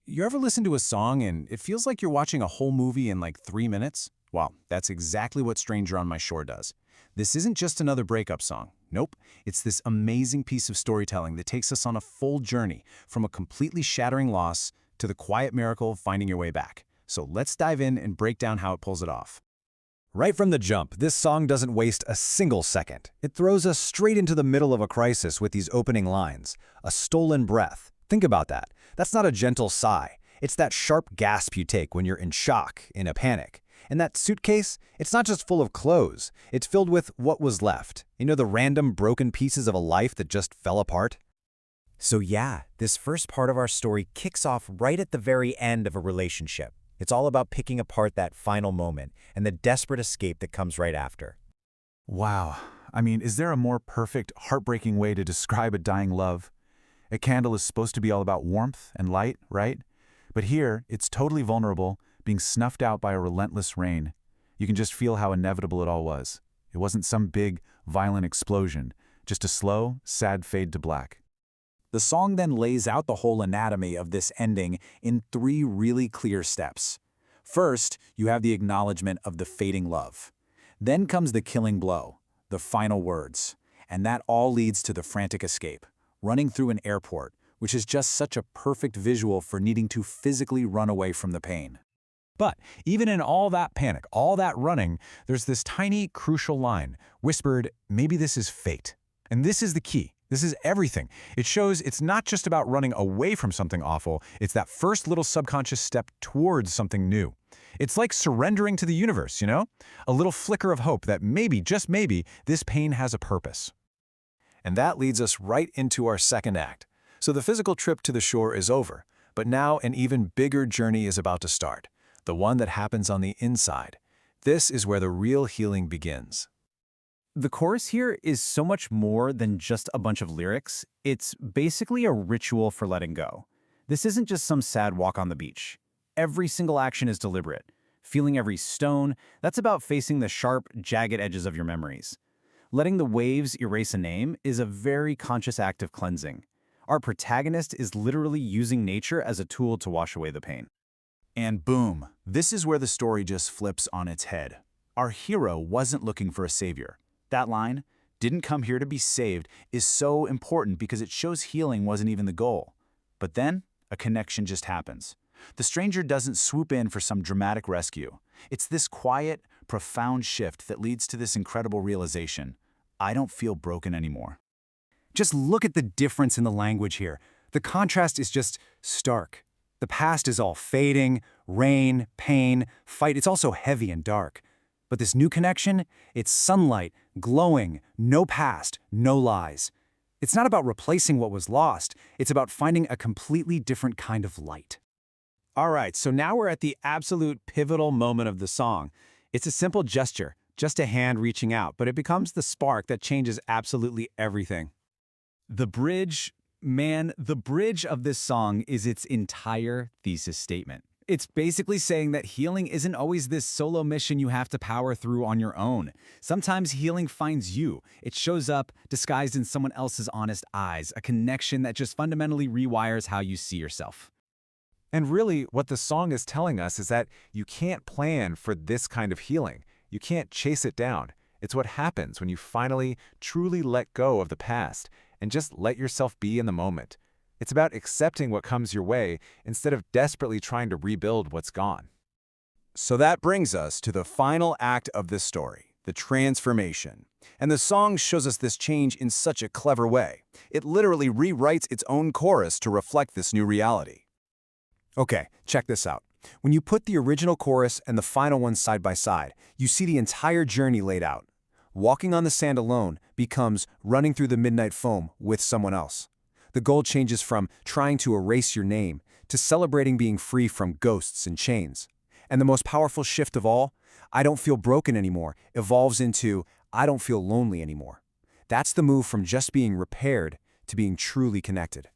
You ever listen to a song and it feels like you're watching a whole movie in like 3 minutes? Well, that's exactly what Stranger on My Shore does. This isn't just another breakup song. Nope, it's this amazing piece of storytelling that takes us on a full journey from a completely shattering loss to the quiet miracle of finding your way back. So let's dive in and break down how it pulls it off. Right from the jump, this song doesn't waste a single second. It throws us straight into the middle of a crisis with these opening lines. A stolen breath. Think about that. That's not a gentle sigh. It's that sharp gasp you take when you're in shock, in a panic. And that suitcase, it's not just full of clothes. It's filled with what was left. You know, the random broken pieces of a life that just fell apart? So yeah, this first part of our story kicks off right at the very end of a relationship. It's all about picking apart that final moment and the desperate escape that comes right after. Wow. I mean, is there a more perfect, heartbreaking way to describe a dying love? A candle is supposed to be all about warmth and light, right? But here, it's totally vulnerable, being snuffed out by a relentless rain. You can just feel how inevitable it all was. It wasn't some big, violent explosion, just a slow, sad fade to black. The song then lays out the whole anatomy of this ending in 3 really clear steps. First, you have the acknowledgement of the fading love. Then comes the killing blow, the final words, and that all leads to the frantic escape, running through an airport, which is just such a perfect visual for needing to physically run away from the pain. But even in all that panic, all that running, there's this tiny, crucial line, whispered, maybe this is fate. And this is the key. This is everything. It shows it's not just about running away from something awful, it's that first little subconscious step towards something new. It's like surrendering to the universe, you know? A little flicker of hope that maybe, just maybe, this pain has a purpose. And that leads us right into our second act. So the physical trip to the shore is over, but now an even bigger journey is about to start, the one that happens on the inside. This is where the real healing begins. The chorus here is so much more than just a bunch of lyrics. It's basically a ritual for letting go. This isn't just some sad walk on the beach. Every single action is deliberate. Feeling every stone, that's about facing the sharp, jagged edges of your memories. Letting the waves erase a name is a very conscious act of cleansing. Our protagonist is literally using nature as a tool to wash away the pain. And boom, this is where the story just flips on its head. Our hero wasn't looking for a savior. That line, "didn't come here to be saved," is so important because it shows healing wasn't even the goal. But then, a connection just happens. The stranger doesn't swoop in for some dramatic rescue. It's this quiet, profound shift that leads to this incredible realization. I don't feel broken anymore. Just look at the difference in the language here. The contrast is just stark. The past is all fading, rain, pain, fight. It's also heavy and dark. But this new connection, it's sunlight, glowing, no past, no lies. It's not about replacing what was lost. It's about finding a completely different kind of light. All right, so now we're at the absolute pivotal moment of the song. It's a simple gesture, just a hand reaching out, but it becomes the spark that changes absolutely everything. The bridge, man, the bridge of this song is its entire thesis statement. It's basically saying that healing isn't always this solo mission you have to power through on your own. Sometimes healing finds you. It shows up disguised in someone else's honest eyes, a connection that just fundamentally rewires how you see yourself. And really, what the song is telling us is that you can't plan for this kind of healing. You can't chase it down. It's what happens when you finally, truly let go of the past and just let yourself be in the moment. It's about accepting what comes your way instead of desperately trying to rebuild what's gone. So that brings us to the final act of this story, the transformation. And the song shows us this change in such a clever way. It literally rewrites its own chorus to reflect this new reality. Okay, check this out. When you put the original chorus and the final one side by side, you see the entire journey laid out. Walking on the sand alone becomes running through the midnight foam with someone else. The goal changes from trying to erase your name to celebrating being free from ghosts and chains. And the most powerful shift of all, I don't feel broken anymore, evolves into I don't feel lonely anymore. That's the move from just being repaired to being truly connected.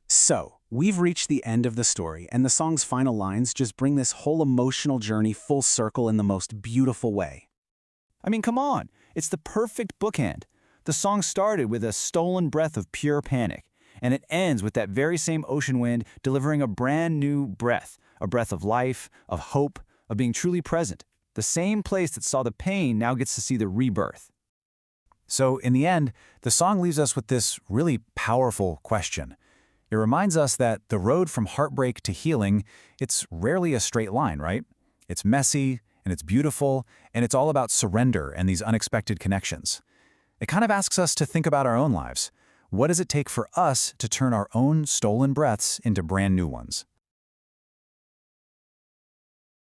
So, we've reached the end of the story, and the song's final lines just bring this whole emotional journey full circle in the most beautiful way. I mean, come on, it's the perfect bookend. The song started with a stolen breath of pure panic, And it ends with that very same ocean wind delivering a brand new breath, a breath of life, of hope, of being truly present. The same place that saw the pain now gets to see the rebirth. So in the end, the song leaves us with this really powerful question. It reminds us that the road from heartbreak to healing, it's rarely a straight line, right? It's messy, and it's beautiful, and it's all about surrender and these unexpected connections. It kind of asks us to think about our own lives. What does it take for us to turn our own stolen breaths into brand new ones?